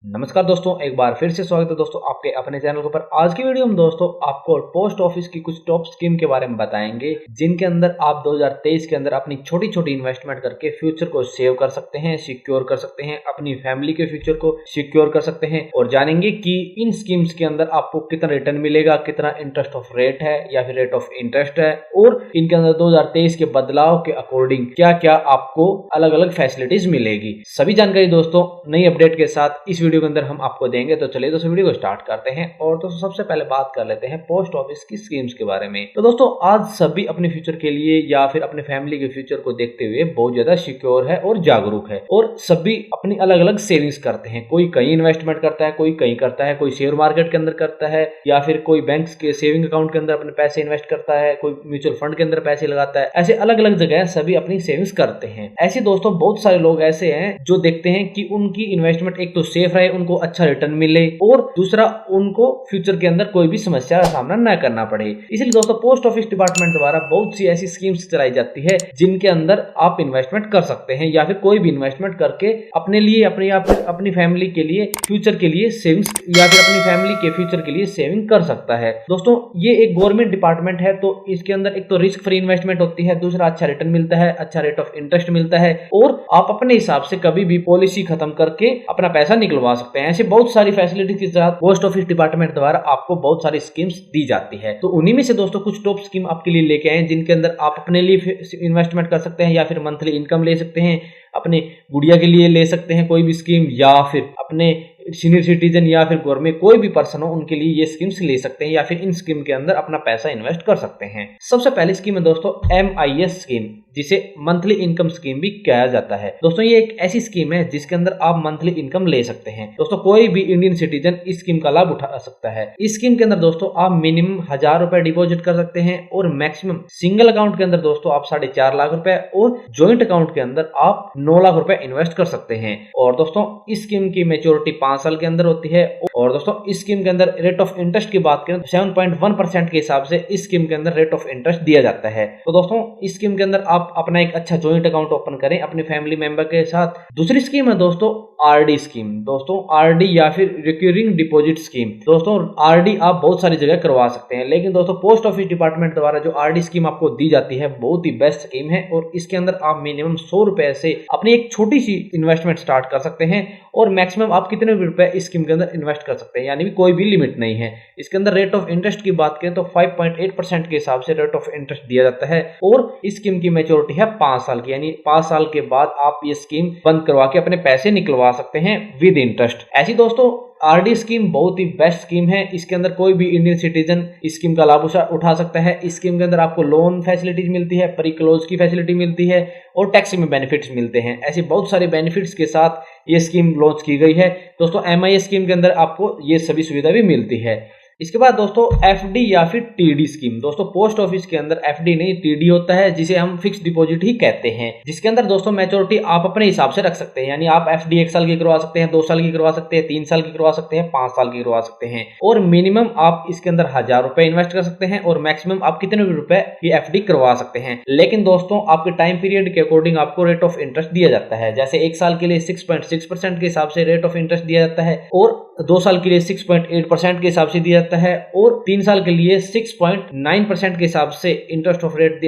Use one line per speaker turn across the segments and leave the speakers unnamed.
नमस्कार दोस्तों, एक बार फिर से स्वागत है दोस्तों आपके अपने चैनल के ऊपर। आज की वीडियो में दोस्तों आपको पोस्ट ऑफिस की कुछ टॉप स्कीम के बारे में बताएंगे, जिनके अंदर आप 2023 के अंदर अपनी छोटी छोटी इन्वेस्टमेंट करके फ्यूचर को सेव कर सकते हैं, सिक्योर कर सकते हैं, अपनी फैमिली के फ्यूचर को सिक्योर कर सकते हैं। और जानेंगे कि इन स्कीम्स के अंदर आपको कितना रिटर्न मिलेगा, कितना इंटरेस्ट ऑफ रेट है या फिर रेट ऑफ इंटरेस्ट है, और इनके अंदर 2023 के बदलाव के अकॉर्डिंग क्या क्या आपको अलग अलग फैसिलिटीज मिलेगी। सभी जानकारी दोस्तों नई अपडेट के साथ इस वीडियो के अंदर हम आपको देंगे। तो चलिए दोस्तों वीडियो को स्टार्ट करते हैं। और दोस्तों सबसे पहले बात कर लेते हैं पोस्ट ऑफिस की स्कीम्स के बारे में। तो दोस्तों आज सभी अपने फ्यूचर के लिए या फिर अपने फैमिली के फ्यूचर को देखते हुए बहुत ज्यादा सिक्योर है और जागरूक है, और सभी अपनी अलग अलग सेविंग्स करते हैं। कोई कहीं इन्वेस्टमेंट करता है, कोई कहीं करता है, कोई शेयर मार्केट के अंदर करता है, या फिर कोई बैंक के सेविंग अकाउंट के अंदर अपने पैसे इन्वेस्ट करता है, कोई म्यूचुअल फंड के अंदर पैसे लगाता है। ऐसे अलग अलग जगह सभी अपनी सेविंग्स करते हैं। ऐसे दोस्तों बहुत सारे लोग ऐसे हैं जो देखते हैं कि उनकी इन्वेस्टमेंट एक तो सेफ रहे, उनको अच्छा रिटर्न मिले, और दूसरा उनको फ्यूचर के अंदर कोई भी समस्या का सामना न करना पड़े। इसलिए दोस्तों पोस्ट ऑफिस डिपार्टमेंट द्वारा बहुत सी ऐसी स्कीम्स चलाई जाती है जिनके अंदर आप इन्वेस्टमेंट कर सकते हैं, या फिर कोई भी इन्वेस्टमेंट करके अपने लिए, अपने या फिर अपनी फैमिली के लिए फ्यूचर के लिए सेविंग्स, या फिर अपनी फैमिली के फ्यूचर के लिए सेविंग कर सकता है। दोस्तों ये एक गवर्नमेंट डिपार्टमेंट है, तो इसके अंदर एक तो रिस्क फ्री इन्वेस्टमेंट होती है, दूसरा अच्छा रिटर्न मिलता है, अच्छा रेट ऑफ इंटरेस्ट मिलता है, और आप अपने हिसाब से कभी भी पॉलिसी खत्म करके अपना पैसा निकलवा सकते हैं। ऐसे बहुत सारी फैसिलिटी के साथ पोस्ट ऑफिस डिपार्टमेंट द्वारा आपको बहुत सारी स्कीम्स दी जाती है। तो उन्हीं में से दोस्तों कुछ टॉप स्कीम आपके लिए लेके आए, जिनके अंदर आप अपने लिए इन्वेस्टमेंट कर सकते हैं, या फिर मंथली इनकम ले सकते हैं, अपने गुड़िया के लिए ले सकते हैं कोई भी स्कीम, या फिर अपने सीनियर सिटीजन या फिर गवर्नमेंट कोई भी पर्सन हो उनके लिए ये स्कीम्स ले सकते हैं, या फिर इन स्कीम के अंदर अपना पैसा इन्वेस्ट कर सकते हैं। सबसे पहली स्कीम है दोस्तों MIS स्कीम, जिसे मंथली इनकम स्कीम भी कहा जाता है। दोस्तों ये एक ऐसी स्कीम है जिसके अंदर आप मंथली इनकम ले सकते हैं। दोस्तों कोई भी इंडियन सिटीजन इस स्कीम का लाभ उठा सकता है। इस स्कीम के अंदर दोस्तों आप मिनिमम 1000 रुपए डिपॉजिट कर सकते हैं, और मैक्सिमम सिंगल अकाउंट के अंदर दोस्तों आप 4.5 लाख रुपए, और ज्वाइंट अकाउंट के अंदर आप 9 लाख रुपए इन्वेस्ट कर सकते हैं। और दोस्तों इस स्कीम की मेच्योरिटी 5 साल के अंदर होती है। और दोस्तों इस स्कीम के अंदर रेट ऑफ इंटरेस्ट की बात करें तो 7.1% के हिसाब से इस स्कीम के अंदर रेट ऑफ इंटरेस्ट दिया जाता है। तो दोस्तों इस स्कीम के अंदर आप अपना एक अच्छा ज्वाइंट अकाउंट ओपन करें अपने फैमिली मेंबर के साथ। दूसरी स्कीम है दोस्तों RD स्कीम। दोस्तों RD या फिर रिकरिंग डिपॉजिट स्कीम। दोस्तों RD आप बहुत सारी जगह करवा सकते हैं, लेकिन दोस्तों पोस्ट ऑफिस डिपार्टमेंट द्वारा जो RD स्कीम आपको दी जाती है बहुत ही बेस्ट स्कीम है, और इसके अंदर आप मिनिमम 100 रुपए से अपनी एक छोटी सी इन्वेस्टमेंट स्टार्ट कर सकते हैं, और मैक्सिमम आप कितने भी रुपए इस स्कीम के अंदर इन्वेस्ट कर सकते हैं, यानी कोई भी लिमिट नहीं है। इसके अंदर रेट ऑफ इंटरेस्ट की बात करें तो 5.8% के हिसाब से रेट ऑफ इंटरेस्ट दिया जाता है, और इस स्कीम की मैच्योरिटी है 5 साल की, यानी 5 साल के बाद आप ये स्कीम बंद करवा के अपने पैसे निकलवा सकते हैं विद इंटरेस्ट। ऐसी दोस्तों RD स्कीम बहुत ही बेस्ट स्कीम है। इसके अंदर कोई भी इंडियन सिटीजन इस स्कीम का लाभ उठा सकता है। इस स्कीम के अंदर आपको लोन फैसिलिटीज मिलती है, प्री क्लोज की फैसिलिटी मिलती है, और टैक्स में बेनिफिट्स मिलते हैं। ऐसे बहुत सारे बेनिफिट्स के साथ ये स्कीम लॉन्च की गई है। दोस्तों MIS स्कीम के अंदर आपको ये सभी सुविधा भी मिलती है। इसके बाद दोस्तों FD या फिर TD स्कीम। दोस्तों पोस्ट ऑफिस के अंदर FD नहीं TD होता है, जिसे हम फिक्स डिपॉजिट ही कहते हैं, जिसके अंदर दोस्तों मैच्योरिटी आप अपने हिसाब से रख सकते हैं, यानी आप FD 1 साल की करवा सकते हैं, 2 साल की करवा सकते हैं, 3 साल की करवा सकते हैं, 5 साल की करवा सकते हैं, और मिनिमम आप इसके अंदर 1000 रुपए इन्वेस्ट कर सकते हैं, और मैक्सिमम आप कितने भी रुपए ये FD करवा सकते हैं। लेकिन दोस्तों आपके टाइम पीरियड के अकॉर्डिंग आपको रेट ऑफ इंटरेस्ट दिया जाता है। जैसे 1 साल के लिए 6.6% के हिसाब से रेट ऑफ इंटरेस्ट दिया जाता है, और 2 साल के लिए 6.8% के हिसाब से दिया जाता है, और 3 साल के लिए 6.9% के हिसाब से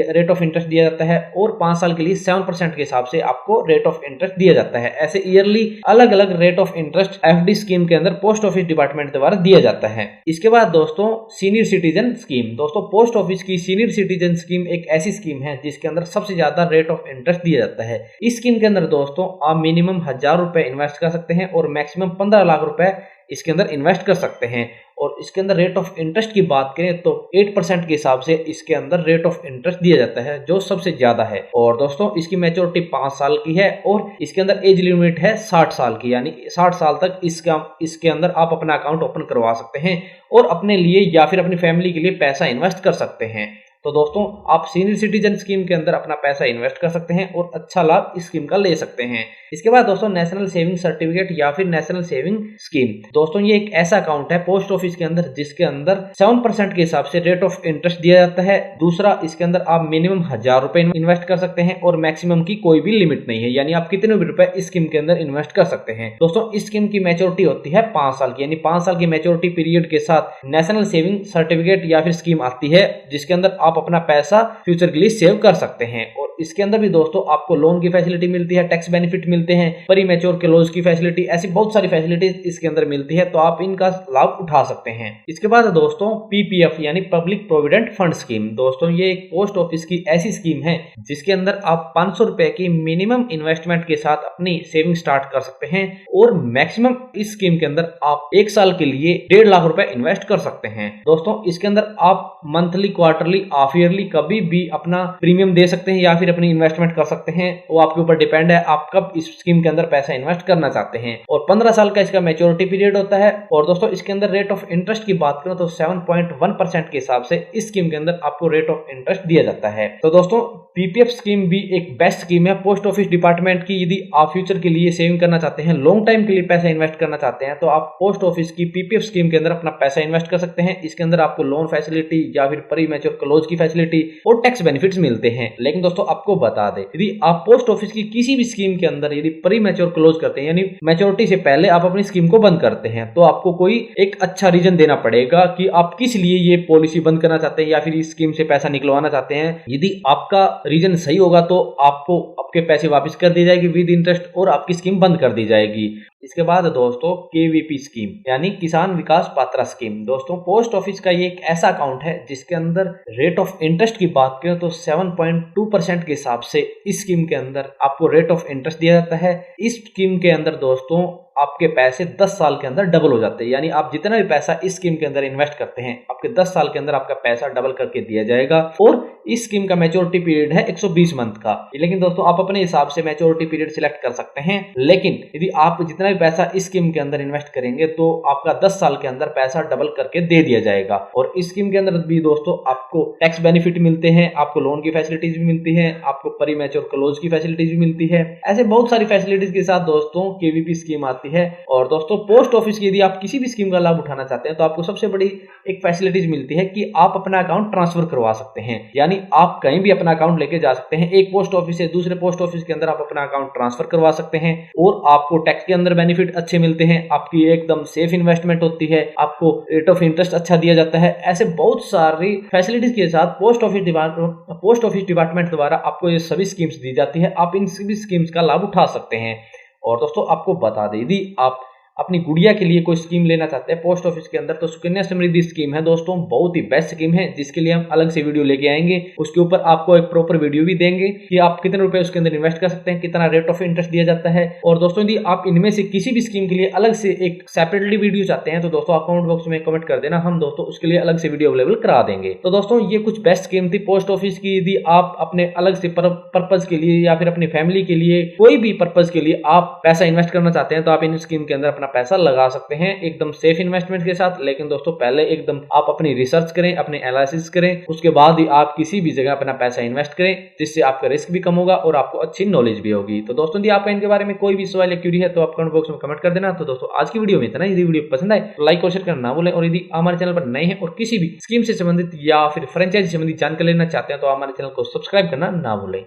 रेट ऑफ इंटरेस्ट दिया जाता है, और 5 साल के लिए 7% के हिसाब से आपको रेट ऑफ इंटरेस्ट दिया जाता है। ऐसे ईयरली अलग अलग rate of interest FD scheme के अंदर पोस्ट ऑफिस डिपार्टमेंट द्वारा दिया जाता है। इसके बाद दोस्तों सीनियर सिटीजन स्कीम। दोस्तों पोस्ट ऑफिस की सीनियर सिटीजन स्कीम एक ऐसी स्कीम है जिसके अंदर सबसे ज्यादा रेट ऑफ इंटरेस्ट दिया जाता है। इस स्कीम के अंदर दोस्तों आप मिनिमम 1000 रुपए इन्वेस्ट कर सकते हैं, और मैक्सिमम 15 लाख रुपए इसके अंदर इन्वेस्ट कर सकते हैं। और इसके अंदर रेट ऑफ इंटरेस्ट की बात करें तो 8% के हिसाब से इसके अंदर रेट ऑफ इंटरेस्ट दिया जाता है, जो सबसे ज्यादा है। और दोस्तों इसकी मैच्योरिटी 5 साल की है, और इसके अंदर एज लिमिट है 60 साल की, यानी 60 साल तक इसके अंदर आप अपना अकाउंट ओपन करवा सकते हैं, और अपने लिए या फिर अपनी फैमिली के लिए पैसा इन्वेस्ट कर सकते हैं। तो दोस्तों आप सीनियर सिटीजन स्कीम के अंदर अपना पैसा इन्वेस्ट कर सकते हैं और अच्छा लाभ इस स्कीम का ले सकते हैं। इसके बाद दोस्तों नेशनल सेविंग सर्टिफिकेट या फिर नेशनल सेविंग स्कीम। दोस्तों ये एक ऐसा अकाउंट है पोस्ट ऑफिस के अंदर जिसके अंदर 7% के हिसाब से रेट ऑफ इंटरेस्ट दिया जाता है। दूसरा, इसके अंदर आप मिनिमम 1000 रुपए इन्वेस्ट कर सकते हैं और मैक्सिमम की कोई भी लिमिट नहीं है, यानी आप कितने भी रुपए इस स्कीम के अंदर इन्वेस्ट कर सकते हैं। दोस्तों इस स्कीम की मैच्योरिटी होती है 5 साल की, यानी 5 साल की मैच्योरिटी पीरियड के साथ नेशनल सेविंग सर्टिफिकेट या फिर स्कीम आती है जिसके अंदर आप अपना पैसा फ्यूचर के लिए सेव कर सकते हैं। और इसके अंदर भी दोस्तों आपको लोन की फैसिलिटी मिलती है, टैक्स बेनिफिट मिलते हैं, प्री मैच्योर क्लोज की फैसिलिटी, ऐसी बहुत सारी फैसिलिटीज इसके अंदर मिलती है, तो आप इनका लाभ उठा सकते हैं। इसके बाद दोस्तों पीपीएफ यानी पब्लिक प्रोविडेंट फंड स्कीम। दोस्तों ये एक पोस्ट ऑफिस की ऐसी स्कीम है जिसके अंदर आप 500 रुपए की मिनिमम इन्वेस्टमेंट के साथ अपनी सेविंग स्टार्ट कर सकते हैं और मैक्सिमम इस स्कीम के अंदर आप 1 साल के लिए 1.5 लाख रुपए इन्वेस्ट कर सकते हैं। दोस्तों इसके अंदर आप मंथली, क्वार्टरली, हाफ ईयरली कभी भी अपना प्रीमियम दे सकते हैं या फिर अपनी इन्वेस्टमेंट कर सकते हैं। वो आपके ऊपर डिपेंड है आप कब इस स्कीम के अंदर पैसा इन्वेस्ट करना चाहते हैं। और 15 साल का इसका मैच्योरिटी पीरियड होता है। और दोस्तों इसके अंदर रेट ऑफ इंटरेस्ट की बात करें तो 7.1% के हिसाब से इस स्कीम के अंदर आपको रेट ऑफ इंटरेस्ट दिया जाता है। तो दोस्तों पीपीएफ स्कीम भी एक बेस्ट स्कीम है पोस्ट ऑफिस डिपार्टमेंट की। यदि आप फ्यूचर के लिए सेविंग करना चाहते हैं, लॉन्ग टाइम के लिए पैसा इन्वेस्ट करना चाहते हैं, तो आप पोस्ट ऑफिस की पीपीएफ स्कीम के अंदर अपना पैसा इन्वेस्ट कर सकते हैं। इसके अंदर आपको लोन फैसिलिटी या फिर प्री मैच्योर क्लोज की फैसिलिटी और टैक्स बेनिफिट्स मिलते हैं। लेकिन दोस्तों आपको बता दें, यदि आप पोस्ट ऑफिस की किसी भी स्कीम के अंदर यदि प्री मैच्योर क्लोज करते हैं, यानी मैच्योरिटी से पहले आप अपनी स्कीम को बंद करते हैं, तो आपको कोई एक अच्छा रीजन देना पड़ेगा कि आप किस लिए ये पॉलिसी बंद करना चाहते हैं या फिर इस स्कीम से पैसा निकलवाना चाहते हैं। यदि आपका रीजन सही होगा तो आपको आपके पैसे वापस कर दी जाएगी विद इंटरेस्ट और आपकी स्कीम बंद कर दी जाएगी। इसके बाद दोस्तों केवीपी स्कीम यानी किसान विकास पात्रा स्कीम। दोस्तों पोस्ट ऑफिस का ये एक ऐसा अकाउंट है जिसके अंदर रेट ऑफ इंटरेस्ट की बात करें तो 7.2% के हिसाब से इस स्कीम के अंदर आपको रेट ऑफ इंटरेस्ट दिया जाता है। इस स्कीम के अंदर दोस्तों आपके पैसे 10 साल के अंदर डबल हो जाते हैं, यानी आप जितना भी पैसा इस स्कीम के अंदर इन्वेस्ट करते हैं आपके 10 साल के अंदर आपका पैसा डबल करके दिया जाएगा। और इस स्कीम का मैच्योरिटी पीरियड है 120 मंथ का। लेकिन दोस्तों आप अपने हिसाब से मैच्योरिटी पीरियड सिलेक्ट कर सकते हैं, लेकिन यदि आप जितना भी पैसा इस स्कीम के अंदर इन्वेस्ट करेंगे तो आपका 10 साल के अंदर पैसा डबल करके दे दिया जाएगा। और इस स्कीम के अंदर भी दोस्तों आपको टैक्स बेनिफिट मिलते हैं, आपको लोन की फैसिलिटीज भी मिलती है, आपको प्री मैच्योर क्लोज की फैसिलिटीज भी मिलती है। ऐसे बहुत सारी फैसिलिटीज के साथ दोस्तों केवीपी स्कीम आती है। और दोस्तों पोस्ट ऑफिस की यदि आप किसी भी स्कीम का लाभ उठाना चाहते हैं तो आपको सबसे बड़ी एक फैसिलिटीज मिलती है कि आप अपना अकाउंट ट्रांसफर करवा सकते हैं, यानी आप कहीं भी अपना अकाउंट लेके जा सकते हैं। एक पोस्ट ऑफिस से दूसरे पोस्ट ऑफिस के अंदर आप अपना अकाउंट ट्रांसफर करवा सकते हैं और आपको टैक्स के अंदर बेनिफिट अच्छे मिलते हैं, आपकी एकदम सेफ इन्वेस्टमेंट होती है, आपको रेट ऑफ इंटरेस्ट अच्छा दिया जाता है। ऐसे बहुत सारी फैसिलिटीज के साथ पोस्ट ऑफिस डिपार्टमेंट द्वारा आपको ये सभी स्कीम्स दी जाती है। आप इन सभी स्कीम्स का लाभ उठा सकते हैं। और दोस्तों आपको बता दें, यदि आप अपनी गुड़िया के लिए कोई स्कीम लेना चाहते हैं पोस्ट ऑफिस के अंदर तो सुकन्या समृद्धि स्कीम है दोस्तों, बहुत ही बेस्ट स्कीम है जिसके लिए हम अलग से वीडियो लेके आएंगे। उसके ऊपर आपको एक प्रॉपर वीडियो भी देंगे कि आप कितने रुपए उसके अंदर इन्वेस्ट कर सकते हैं, कितना रेट ऑफ इंटरेस्ट दिया जाता है। और दोस्तों यदि आप इनमें से किसी भी स्कीम के लिए अलग से एक सेपरेटली वीडियो चाहते हैं तो दोस्तों आप कमेंट बॉक्स में कमेंट कर देना, हम दोस्तों उसके लिए अलग से वीडियो अवेलेबल करा देंगे। तो दोस्तों ये कुछ बेस्ट स्कीम थी पोस्ट ऑफिस की। यदि आप अपने अलग से पर्पज के लिए या फिर अपनी फैमिली के लिए कोई भी पर्पज के लिए आप पैसा इन्वेस्ट करना चाहते हैं तो आप इन स्कीम के अंदर अपना पैसा लगा सकते हैं एकदम सेफ इन्वेस्टमेंट के साथ। लेकिन दोस्तों पहले एकदम आप अपनी रिसर्च करें, अपनी एनालिसिस करें, उसके बाद ही आप किसी भी जगह अपना पैसा इन्वेस्ट करें, जिससे आपका रिस्क भी कम होगा और आपको अच्छी नॉलेज भी होगी। तो दोस्तों यदि आपका इनके बारे में कोई भी सवाल या क्वेरी है तो आप कमेंट बॉक्स में कमेंट कर देना। तो दोस्तों आज की वीडियो में इतना। यदि वीडियो पसंद आए तो लाइक और शेयर करना ना भूलें। और यदि हमारे चैनल पर नए हैं और किसी भी स्कीम से संबंधित या फिर फ्रेंचाइजी संबंधित जानकारी लेना चाहते हैं तो हमारे चैनल को सब्सक्राइब करना ना भूलें।